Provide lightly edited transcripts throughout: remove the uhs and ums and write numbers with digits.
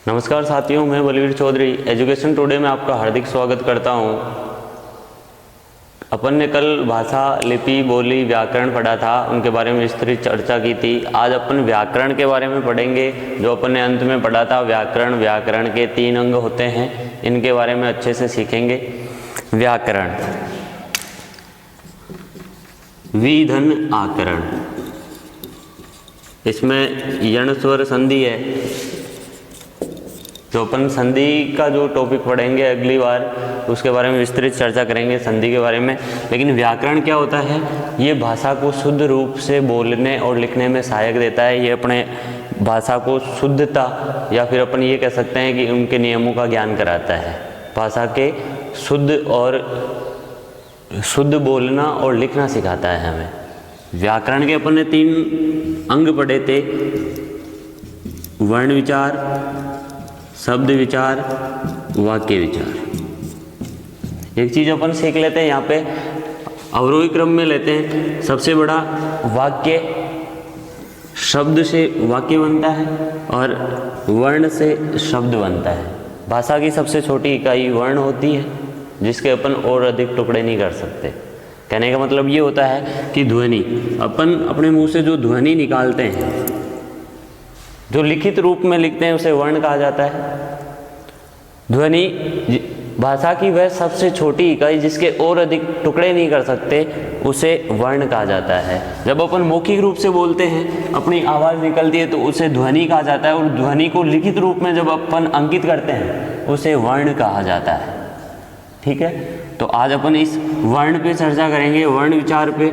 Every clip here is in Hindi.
नमस्कार साथियों, मैं बलवीर चौधरी एजुकेशन टुडे में आपका हार्दिक स्वागत करता हूं। अपन ने कल भाषा, लिपि, बोली, व्याकरण पढ़ा था, उनके बारे में विस्तृत चर्चा की थी। आज अपन व्याकरण के बारे में पढ़ेंगे। जो अपन ने अंत में पढ़ा था व्याकरण के 3 अंग होते हैं, इनके बारे में अच्छे से सीखेंगे। व्याकरण, विधन आकरण, इसमें यण स्वर संधि है। जो अपन संधि का जो टॉपिक पढ़ेंगे अगली बार, उसके बारे में विस्तृत चर्चा करेंगे संधि के बारे में। लेकिन व्याकरण क्या होता है? ये भाषा को शुद्ध रूप से बोलने और लिखने में सहायक देता है। ये अपने भाषा को शुद्धता, या फिर अपन ये कह सकते हैं कि उनके नियमों का ज्ञान कराता है। भाषा के शुद्ध बोलना और लिखना सिखाता है हमें। व्याकरण के अपन ने 3 अंग पढ़े थे: वर्ण विचार, शब्द विचार, वाक्य विचार। एक चीज अपन सीख लेते हैं, यहाँ पे अवरोही क्रम में लेते हैं। सबसे बड़ा वाक्य, शब्द से वाक्य बनता है और वर्ण से शब्द बनता है। भाषा की सबसे छोटी इकाई वर्ण होती है, जिसके अपन और अधिक टुकड़े नहीं कर सकते। कहने का मतलब ये होता है कि ध्वनि, अपन अपने मुंह से जो ध्वनि निकालते हैं, जो लिखित रूप में लिखते हैं, उसे वर्ण कहा जाता है। ध्वनि भाषा की वह सबसे छोटी इकाई जिसके और अधिक टुकड़े नहीं कर सकते, उसे वर्ण कहा जाता है। जब अपन मौखिक रूप से बोलते हैं, अपनी आवाज़ निकलती है, तो उसे ध्वनि कहा जाता है। और ध्वनि को लिखित रूप में जब अपन अंकित करते हैं, उसे वर्ण कहा जाता है। ठीक है, तो आज अपन इस वर्ण पे चर्चा करेंगे, वर्ण विचार पे।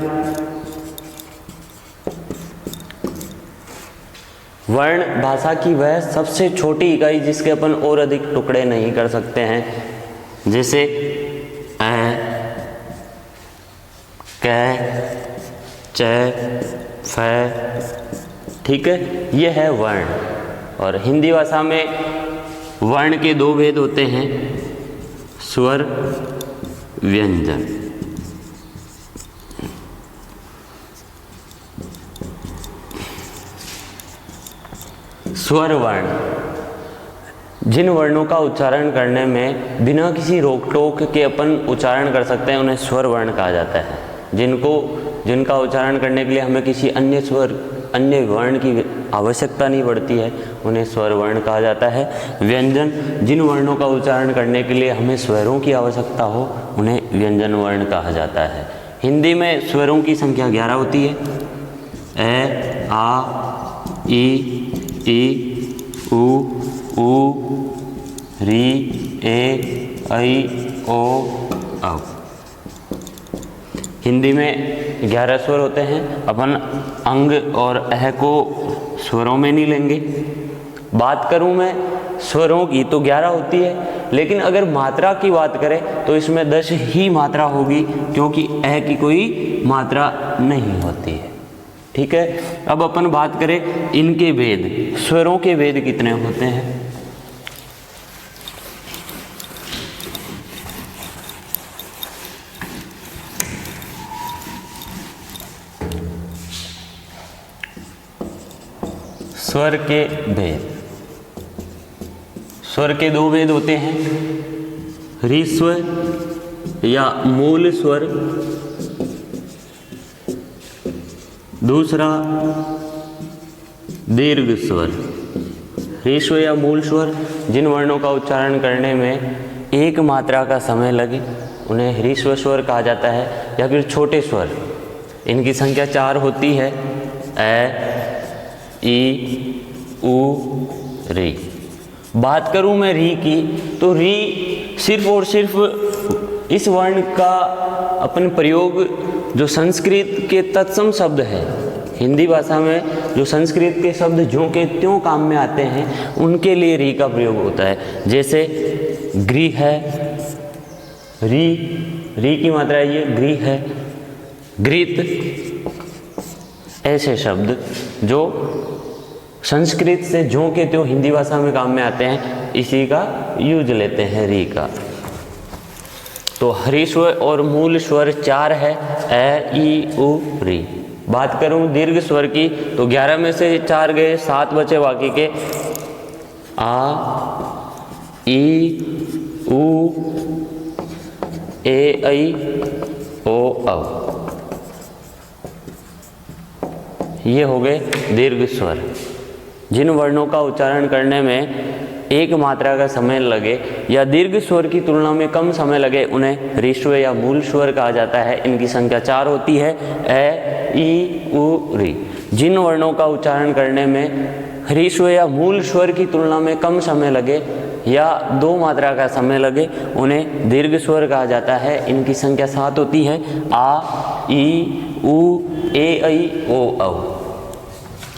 वर्ण भाषा की वह सबसे छोटी इकाई जिसके अपन और अधिक टुकड़े नहीं कर सकते हैं, जैसे अ, क, च, फ। ठीक है, ये है वर्ण। और हिंदी भाषा में वर्ण के 2 भेद होते हैं: स्वर, व्यंजन। स्वर वर्ण, जिन वर्णों का उच्चारण करने में बिना किसी रोक टोक के अपन उच्चारण कर सकते हैं, उन्हें स्वर वर्ण कहा जाता है। जिनका उच्चारण करने के लिए हमें किसी अन्य वर्ण की आवश्यकता नहीं पड़ती है, उन्हें स्वर वर्ण कहा जाता है। व्यंजन, जिन वर्णों का उच्चारण करने के लिए हमें स्वरों की आवश्यकता हो, उन्हें व्यंजन वर्ण कहा जाता है। हिंदी में स्वरों की संख्या 11 होती है: ए, आ, ई, उ, री, ए, ऐ, ओ, औ। हिंदी में 11 स्वर होते हैं। अपन अंग और अह को स्वरों में नहीं लेंगे। बात करूं मैं स्वरों की, तो 11 होती है, लेकिन अगर मात्रा की बात करें तो इसमें 10 ही मात्रा होगी, क्योंकि अह की कोई मात्रा नहीं होती है। ठीक है, अब अपन बात करें इनके भेद। स्वरों के भेद कितने होते हैं? स्वर के भेद, स्वर के 2 भेद होते हैं: ह्रीस्वर या मूल स्वर, दूसरा दीर्घ स्वर। ह्रीस्व या मूल स्वर, जिन वर्णों का उच्चारण करने में एक मात्रा का समय लगे, उन्हें ह्रीस्व स्वर कहा जाता है। या फिर छोटे स्वर, इनकी संख्या 4 होती है: ए, ई, उ, री। बात करूं मैं री की, तो री सिर्फ और सिर्फ इस वर्ण का अपन प्रयोग जो संस्कृत के तत्सम शब्द है, हिंदी भाषा में जो संस्कृत के शब्द ज्यों के त्यों काम में आते हैं, उनके लिए री का प्रयोग होता है। जैसे गृह है, री की मात्रा ये गृह है, घृत। ऐसे शब्द जो संस्कृत से ज्यों के त्यों हिंदी भाषा में काम में आते हैं, इसी का यूज लेते हैं, री का। तो ह्रीस्व और मूल स्वर 4 है: ए, ई, उ, री। बात करूं दीर्घ स्वर की तो 11 में से 4 गए, 7 बचे बाकी के। आ ई उ ए ऐ ओ औ। ये हो गए दीर्घ स्वर। जिन वर्णों का उच्चारण करने में एक मात्रा का समय लगे या दीर्घ स्वर की तुलना में कम समय लगे उन्हें ह्रीश्व या मूल स्वर कहा जाता है। इनकी संख्या 4 होती है, ए ई उ री। जिन वर्णों का उच्चारण करने में ह्रीश्व या मूल स्वर की तुलना में कम समय लगे या 2 मात्रा का समय लगे उन्हें दीर्घ स्वर कहा जाता है। इनकी संख्या 7 होती है, आ ई उ ए ऐ ओ औ।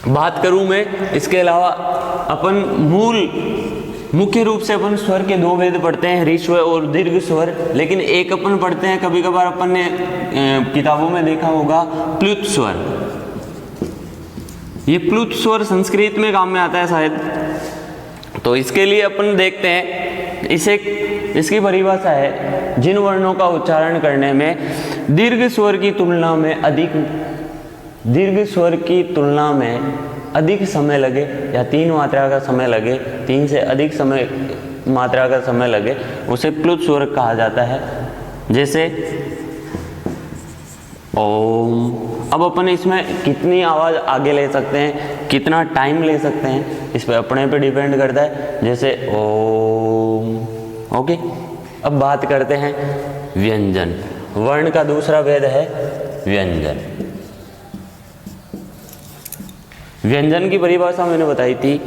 बात करूं मैं इसके अलावा अपन मुख्य रूप से अपन स्वर के 2 भेद पढ़ते हैं, ह्रीश्व और दीर्घ स्वर। लेकिन एक अपन पढ़ते हैं, कभी कभार अपन ने किताबों में देखा होगा, प्लुत स्वर। ये प्लुत स्वर संस्कृत में काम में आता है शायद, तो इसके लिए अपन देखते हैं। इसकी परिभाषा है, जिन वर्णों का उच्चारण करने में दीर्घ स्वर की तुलना में अधिक समय लगे या 3 मात्रा का समय लगे, 3 से अधिक मात्रा का समय लगे, उसे प्लुत स्वर कहा जाता है। जैसे ओम। अब अपन इसमें कितनी आवाज़ आगे ले सकते हैं, कितना टाइम ले सकते हैं, इस पर अपने पे डिपेंड करता है। जैसे ओम, ओके। अब बात करते हैं व्यंजन। वर्ण का दूसरा भेद है व्यंजन। व्यंजन की परिभाषा मैंने बताई थी,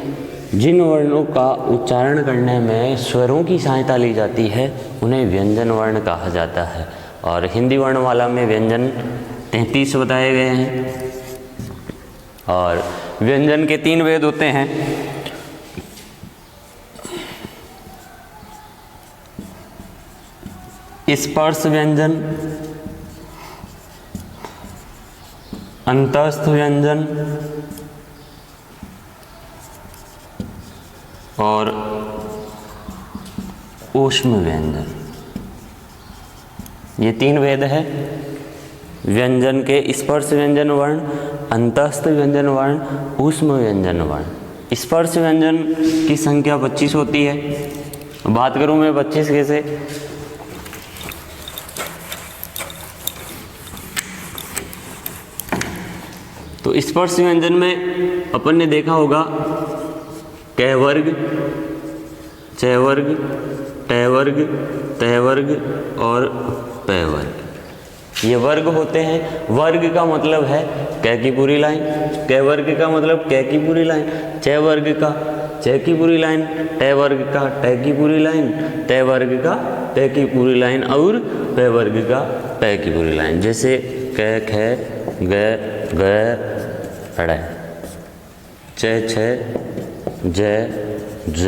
जिन वर्णों का उच्चारण करने में स्वरों की सहायता ली जाती है उन्हें व्यंजन वर्ण कहा जाता है। और हिंदी वर्णमाला में व्यंजन 33 बताए गए हैं। और व्यंजन के 3 भेद होते हैं, स्पर्श व्यंजन, अंतस्थ व्यंजन और ऊष्म व्यंजन। ये 3 भेद है व्यंजन के, स्पर्श व्यंजन वर्ण, अंतस्थ व्यंजन वर्ण, ऊष्म व्यंजन वर्ण। स्पर्श व्यंजन की संख्या 25 होती है। बात करूं मैं 25 कैसे, तो स्पर्श व्यंजन में अपन ने देखा होगा क वर्ग, च वर्ग, ट वर्ग, त वर्ग और प वर्ग। ये वर्ग होते हैं। वर्ग का मतलब है क की पूरी लाइन, क वर्ग का मतलब क की पूरी लाइन, च वर्ग का च की पूरी लाइन, ट वर्ग का ट की पूरी लाइन, त वर्ग का त की पूरी लाइन और प वर्ग का प की पूरी लाइन। जैसे क ख ग ग ड़, च छ ज ज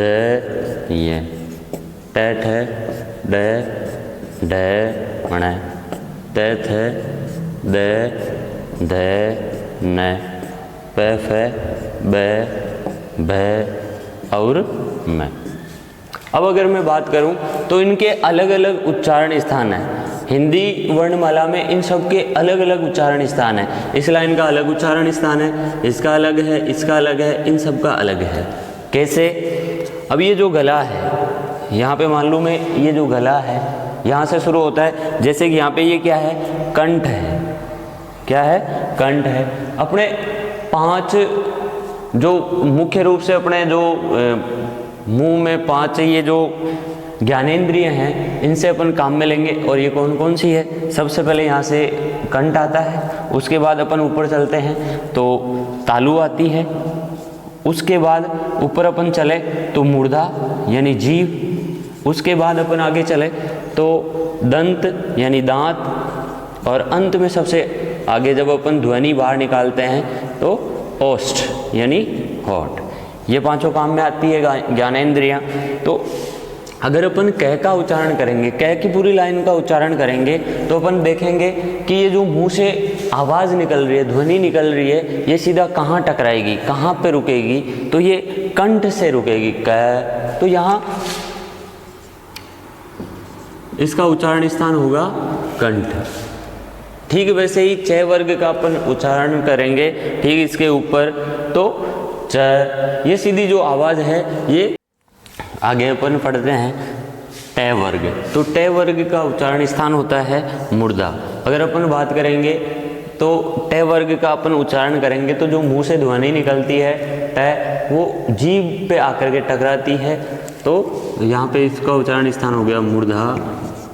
य, ट ठ ड ढ ण, त थ द ध न, प फ ब भ और म। अब अगर मैं बात करूं तो इनके अलग अलग उच्चारण स्थान हैं। हिंदी वर्णमाला में इन सब के अलग अलग उच्चारण स्थान है। इस लाइन का अलग उच्चारण स्थान है, इसका अलग है, इसका अलग है, इन सब का अलग है। कैसे? अब ये जो गला है, यहाँ पे मान लो मैं ये जो गला है यहाँ से शुरू होता है, जैसे कि यहाँ पे ये क्या है, कंठ है। क्या है? कंठ है। अपने 5 जो मुख्य रूप से अपने जो मुंह में 5 ये जो ज्ञानेंद्रिय हैं, इनसे अपन काम में लेंगे। और ये कौन कौन सी है? सबसे पहले यहाँ से कंठ आता है, उसके बाद अपन ऊपर चलते हैं तो तालु आती है, उसके बाद ऊपर अपन चले तो मूर्धा यानी जीभ, उसके बाद अपन आगे चले तो दंत यानी दांत, और अंत में सबसे आगे जब अपन ध्वनि बाहर निकालते हैं तो ओष्ठ यानी होठ। ये 5 काम में आती है ज्ञानेंद्रियाँ। तो अगर अपन क का उच्चारण करेंगे, क की पूरी लाइन का उच्चारण करेंगे, तो अपन देखेंगे कि ये जो मुंह से आवाज़ निकल रही है, ध्वनि निकल रही है, ये सीधा कहाँ टकराएगी, कहाँ पे रुकेगी? तो ये कंठ से रुकेगी, क। तो यहाँ इसका उच्चारण स्थान होगा कंठ। ठीक वैसे ही च वर्ग का अपन उच्चारण करेंगे, ठीक इसके ऊपर, तो च, ये सीधी जो आवाज़ है ये आगे अपन पढ़ते हैं ट वर्ग। तो ट वर्ग का उच्चारण स्थान होता है मूर्धा। अगर अपन बात करेंगे तो ट वर्ग का अपन उच्चारण करेंगे तो जो मुंह से ध्वनि निकलती है ट, वो जीभ पे आकर के टकराती है, तो यहाँ पे इसका उच्चारण स्थान हो गया मूर्धा।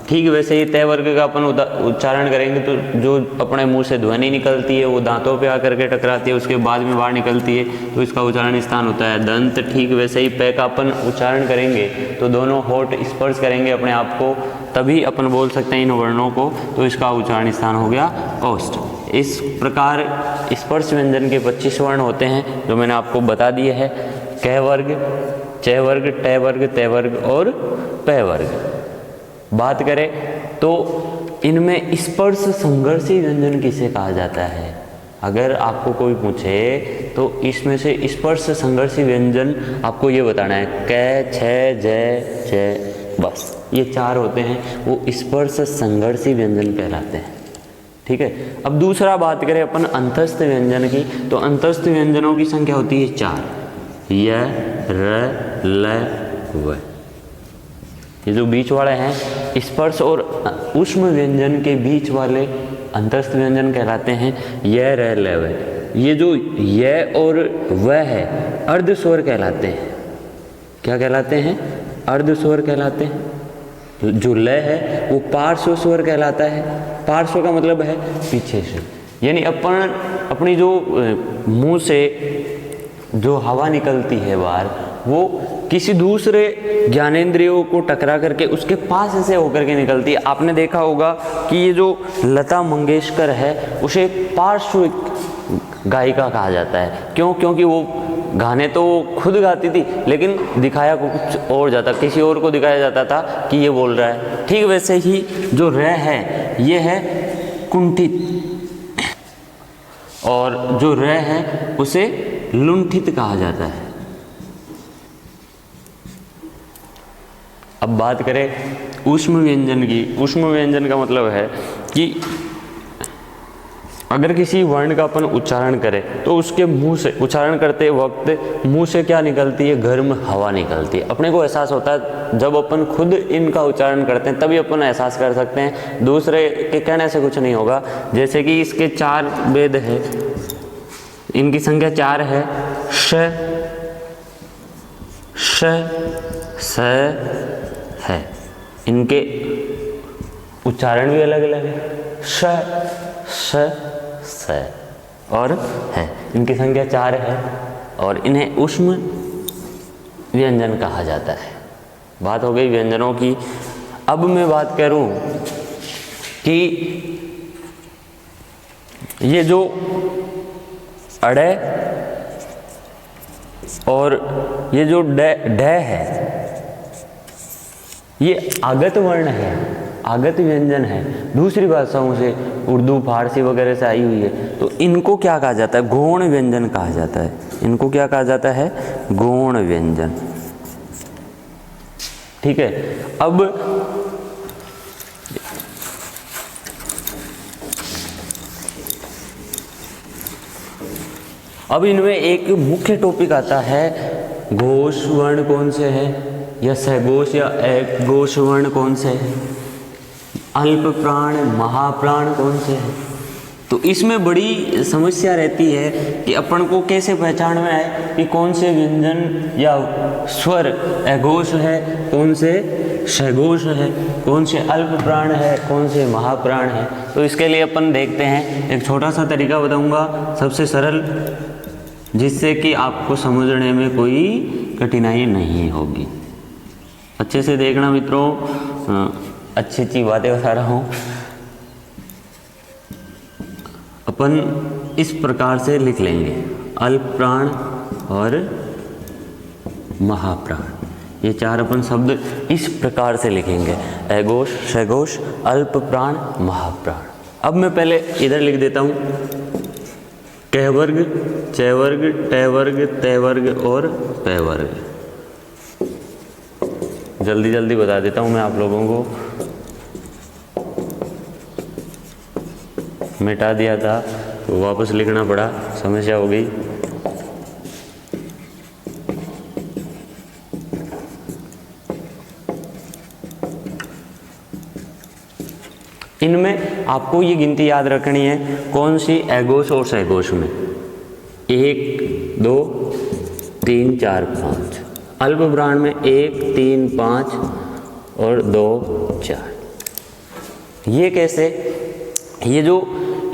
ठीक वैसे ही ट वर्ग का अपन उच्चारण करेंगे तो जो अपने मुंह से ध्वनि निकलती है वो दांतों पे आकर के टकराती है, उसके बाद में बाहर निकलती है, तो इसका उच्चारण स्थान होता है दंत। ठीक वैसे ही प का अपन उच्चारण करेंगे तो दोनों होठ स्पर्श करेंगे अपने आप को, तभी अपन बोल सकते हैं इन वर्णों को, तो इसका उच्चारण स्थान हो गया ओष्ठ। इस प्रकार स्पर्श व्यंजन के 25 वर्ण होते हैं जो मैंने आपको बता दिए हैं, क वर्ग, च वर्ग, ट वर्ग, त वर्ग और प वर्ग। बात करें तो इनमें स्पर्श संघर्षी व्यंजन किसे कहा जाता है? अगर आपको कोई पूछे तो इसमें से स्पर्श संघर्षी व्यंजन आपको ये बताना है, क, छ, ज, च, बस ये 4 होते हैं, वो स्पर्श संघर्षी व्यंजन कहलाते हैं। ठीक है। अब दूसरा बात करें अपन अंतस्थ व्यंजन की, तो अंतस्थ व्यंजनों की संख्या होती है 4, य, र, ल, व। ये जो बीच वाले हैं स्पर्श और ऊष्म व्यंजन के बीच वाले अंतस्थ व्यंजन कहलाते हैं य, र, ल, व। ये जो य और व है अर्ध स्वर कहलाते हैं। क्या कहलाते हैं? अर्ध स्वर कहलाते हैं। जो ल है वो पार्श्व स्वर कहलाता है। पार्श्व का मतलब है पीछे से, यानी अपन अपनी जो मुंह से जो हवा निकलती है बाहर, वो किसी दूसरे ज्ञानेंद्रियों को टकरा करके उसके पास से होकर के निकलती है। आपने देखा होगा कि ये जो लता मंगेशकर है उसे पार्श्व गायिका कहा जाता है। क्यों? क्योंकि वो गाने तो खुद गाती थी लेकिन दिखाया कुछ और जाता, किसी और को दिखाया जाता था कि ये बोल रहा है। ठीक वैसे ही जो र है ये है कुंठित, और जो र है उसे लुंठित कहा जाता है। अब बात करें ऊष्म व्यंजन की। ऊष्म व्यंजन का मतलब है कि अगर किसी वर्ण का अपन उच्चारण करें तो उसके मुंह से उच्चारण करते वक्त मुंह से क्या निकलती है? गर्म हवा निकलती है। अपने को एहसास होता है जब अपन खुद इनका उच्चारण करते हैं तभी अपन एहसास कर सकते हैं, दूसरे के कहने से कुछ नहीं होगा। जैसे कि इसके 4 वेद है, इनकी संख्या 4 है, श, स है। इनके उच्चारण भी अलग अलग है, श, और है। इनकी संख्या 4 है और इन्हें ऊष्म व्यंजन कहा जाता है। बात हो गई व्यंजनों की। अब मैं बात करूं कि ये जो अड़े और ये जो ड है ये आगत वर्ण है, आगत व्यंजन है, दूसरी भाषाओं से, उर्दू, फारसी वगैरह से आई हुई है। तो इनको क्या कहा जाता है? गौण व्यंजन कहा जाता है। इनको क्या कहा जाता है? गौण व्यंजन। ठीक है। अब इनमें एक मुख्य टॉपिक आता है, घोष वर्ण कौन से हैं, या सघोष या अघोष वर्ण कौन से हैं, अल्प प्राण, महाप्राण कौन से हैं। तो इसमें बड़ी समस्या रहती है कि अपन को कैसे पहचान में आए कि कौन से व्यंजन या स्वर अघोष है, कौन से सघोष है, कौन से अल्प प्राण है, कौन से महाप्राण है। तो इसके लिए अपन देखते हैं, एक छोटा सा तरीका बताऊंगा सबसे सरल, जिससे कि आपको समझने में कोई कठिनाई नहीं होगी। अच्छे से देखना मित्रों, अच्छी अच्छी बातें बता रहा हूँ। अपन इस प्रकार से लिख लेंगे, अल्प प्राण और महाप्राण, ये 4 अपन शब्द इस प्रकार से लिखेंगे, अघोष, सघोष, अल्प प्राण, महाप्राण। अब मैं पहले इधर लिख देता हूँ, क वर्ग, च वर्ग, ट वर्ग, त वर्ग और प वर्ग। जल्दी जल्दी बता देता हूँ मैं आप लोगों को, मिटा दिया था तो वापस लिखना पड़ा, समस्या हो गई। इनमें आपको ये गिनती याद रखनी है, कौन सी, एघोष और सहघोष में 1 2 3 4 5, अल्प प्राण में 1 3 5 और 2 4। ये कैसे, ये जो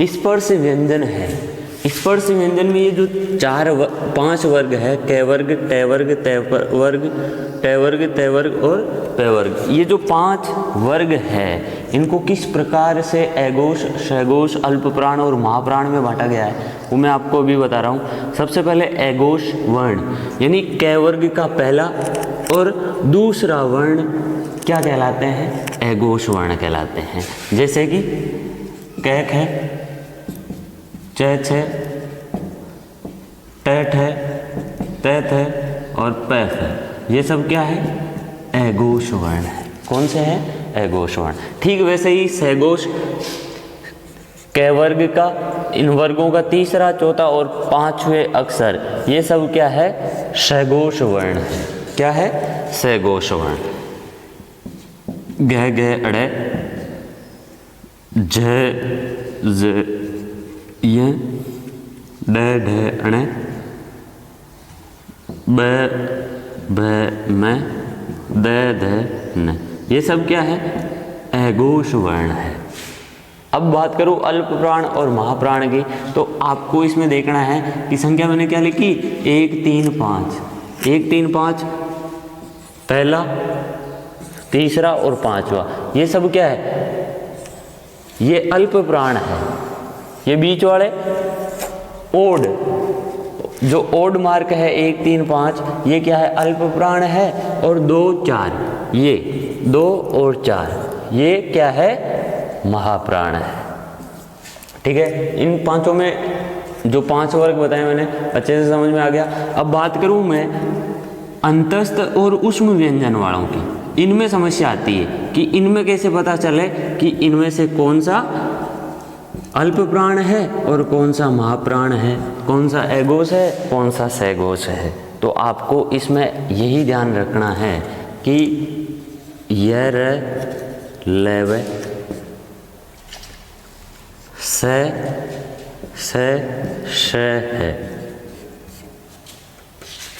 स्पर्श व्यंजन है, स्पर्श व्यंजन में ये जो 5 वर्ग है, क वर्ग, ट वर्ग, त वर्ग, ट वर्ग, त वर्ग और प वर्ग, ये जो 5 वर्ग है इनको किस प्रकार से एघोष, सहघोष, अल्प प्राण और महाप्राण में बांटा गया है वो मैं आपको अभी बता रहा हूँ। सबसे पहले एघोष वर्ण यानी क वर्ग का पहला और दूसरा वर्ण क्या कहलाते हैं, एघोष वर्ण कहलाते हैं। जैसे कि कैक है, चैच है, टैट है, तैत है और पैफ है, ये सब क्या है, एघोष वर्ण है। कौन से हैं, एघोष वर्ण। ठीक वैसे ही सहघोष क वर्ग का, इन वर्गों का तीसरा, चौथा और 5वें अक्षर, ये सब क्या है, सहघोष वर्ण है। क्या है, सहघोष वर्ण। ग ग अड़े, झ ज य, ड ढ अणे, ब भ म, द ध न, ये सब क्या है, एघोष वर्ण है। अब बात करूं अल्प प्राण और महाप्राण की, तो आपको इसमें देखना है कि संख्या मैंने क्या लिखी, 1 3 5, 1 3 5 पहला, तीसरा और 5वां, ये सब क्या है, ये अल्प प्राण है। ये बीच वाले ओड, जो ओड मार्क है 1 3 5, ये क्या है, अल्प प्राण है। और 2 4, ये 2 और 4, ये क्या है, महाप्राण है। ठीक है, इन पांचों में जो 5 वर्ग बताए मैंने अच्छे से समझ में आ गया। अब बात करूं मैं अंतस्थ और उष्म व्यंजन वालों की, इनमें समस्या आती है कि इनमें कैसे पता चले कि इनमें से कौन सा अल्प प्राण है और कौन सा महाप्राण है, कौन सा एघोष है, कौन सा सहघोष है। तो आपको इसमें यही ध्यान रखना है कि य र लेव स है।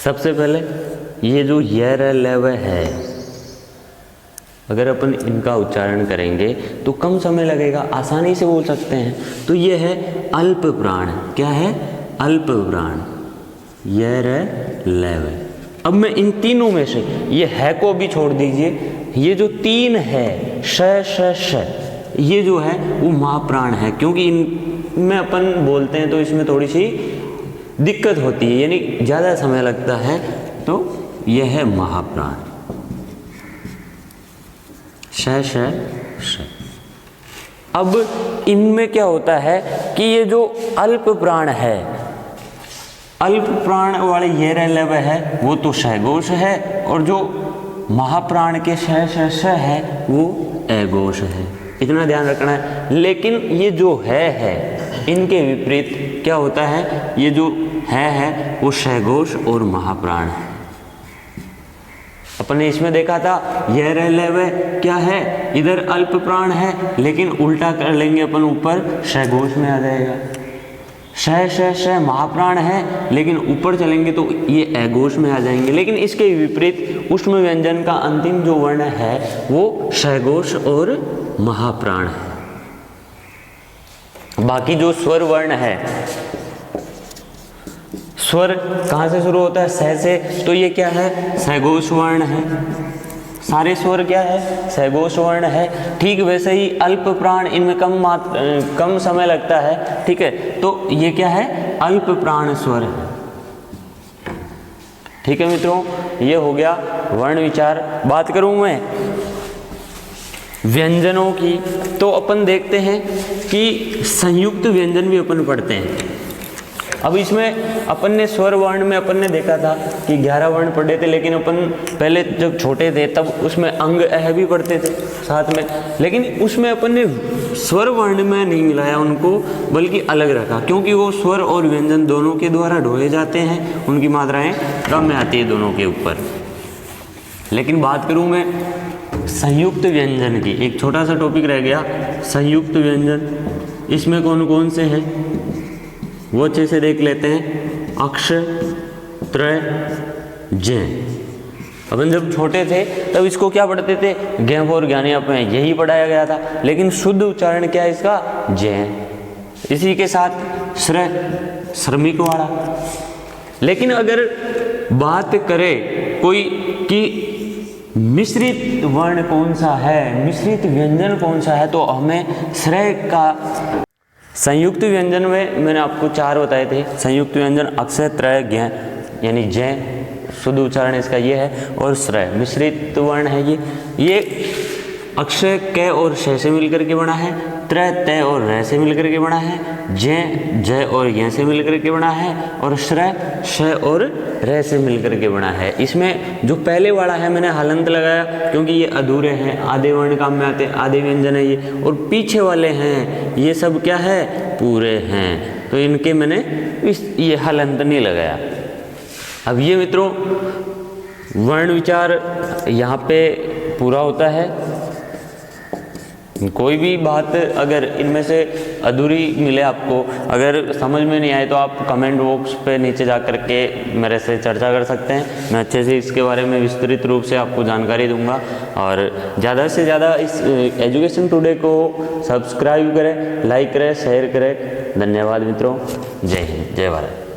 सबसे पहले ये जो य र लेव है, अगर अपन इनका उच्चारण करेंगे तो कम समय लगेगा, आसानी से बोल सकते हैं। तो ये है अल्प प्राण। क्या है, अल्प प्राण, य र लेव। अब मैं इन तीनों में से, ये है को भी छोड़ दीजिए, ये जो 3 है श, ये जो है वो महाप्राण है, क्योंकि इनमें अपन बोलते हैं तो इसमें थोड़ी सी दिक्कत होती है, यानी ज़्यादा समय लगता है, तो यह है महाप्राण। श। अब इनमें क्या होता है कि ये जो अल्प प्राण है, अल्प प्राण वाले ये रेलव है वो तो सहघोष है, और जो महाप्राण के श है वो एघोष है। इतना ध्यान रखना है। लेकिन ये जो है इनके विपरीत क्या होता है, ये जो है वो सहघोष और महाप्राण है। अपन ने इसमें देखा था यह रेलव क्या है, इधर अल्प प्राण है, लेकिन उल्टा कर लेंगे अपन, ऊपर सहघोष में आ जाएगा। श महाप्राण है, लेकिन ऊपर चलेंगे तो ये एघोष में आ जाएंगे। लेकिन इसके विपरीत उष्म व्यंजन का अंतिम जो वर्ण है वो सहघोष और महाप्राण है। बाकी जो स्वर वर्ण है, स्वर कहाँ से शुरू होता है, स से, तो ये क्या है, सहघोष वर्ण है। सारे स्वर क्या है, सहघोष वर्ण है। ठीक वैसे ही अल्प प्राण, इनमें कम समय लगता है, ठीक है, तो ये क्या है, अल्प प्राण स्वर है। ठीक है मित्रों, ये हो गया वर्ण विचार। बात करूं मैं व्यंजनों की, तो अपन देखते हैं कि संयुक्त व्यंजन भी अपन पढ़ते हैं। अब इसमें अपन ने स्वर वर्ण में अपन ने देखा था कि 11 वर्ण पढ़े थे, लेकिन अपन पहले जब छोटे थे तब उसमें अंग अह भी पढ़ते थे साथ में, लेकिन उसमें अपन ने स्वर वर्ण में नहीं मिलाया उनको, बल्कि अलग रखा, क्योंकि वो स्वर और व्यंजन दोनों के द्वारा ढोए जाते हैं, उनकी मात्राएं कम में आती है दोनों के ऊपर। लेकिन बात करूं मैं संयुक्त व्यंजन की, एक छोटा सा टॉपिक रह गया संयुक्त व्यंजन, इसमें कौन कौन से हैं वो अच्छे से देख लेते हैं। अक्ष, त्रय, जय। अपन जब छोटे थे तब इसको क्या पढ़ते थे, ज्ञ और ज्ञानी में यही पढ़ाया गया था, लेकिन शुद्ध उच्चारण क्या है इसका, जय। इसी के साथ श्रय, श्रमिक वाला। लेकिन अगर बात करें कोई कि मिश्रित वर्ण कौन सा है, मिश्रित व्यंजन कौन सा है, तो हमें श्रय का, संयुक्त व्यंजन में मैंने आपको 4 बताए थे। संयुक्त व्यंजन अक्ष, त्रय, ज्ञ यानी जय, शुद्ध उच्चारण इसका ये है, और श्रय मिश्रित वर्ण है ये अक्षय क और श से मिलकर के बना है, त्रय तय और र से मिलकर के बना है, जय जय और य से मिलकर के बना है, और श्रय श और र से मिलकर के बना है। इसमें जो पहले वाला है मैंने हलंत लगाया क्योंकि ये अधूरे हैं, आधे वर्ण काम में आते, आधे व्यंजन है ये, और पीछे वाले हैं ये सब क्या है, पूरे हैं, तो इनके मैंने ये हलंत नहीं लगाया। अब ये मित्रों वर्ण विचार यहाँ पे पूरा होता है। कोई भी बात अगर इनमें से अधूरी मिले आपको, अगर समझ में नहीं आए, तो आप कमेंट बॉक्स पे नीचे जा कर के मेरे से चर्चा कर सकते हैं। मैं अच्छे से इसके बारे में विस्तृत रूप से आपको जानकारी दूंगा। और ज़्यादा से ज़्यादा इस एजुकेशन टुडे को सब्सक्राइब करें, लाइक करें, शेयर करें। धन्यवाद मित्रों, जय हिंद, जय भारत।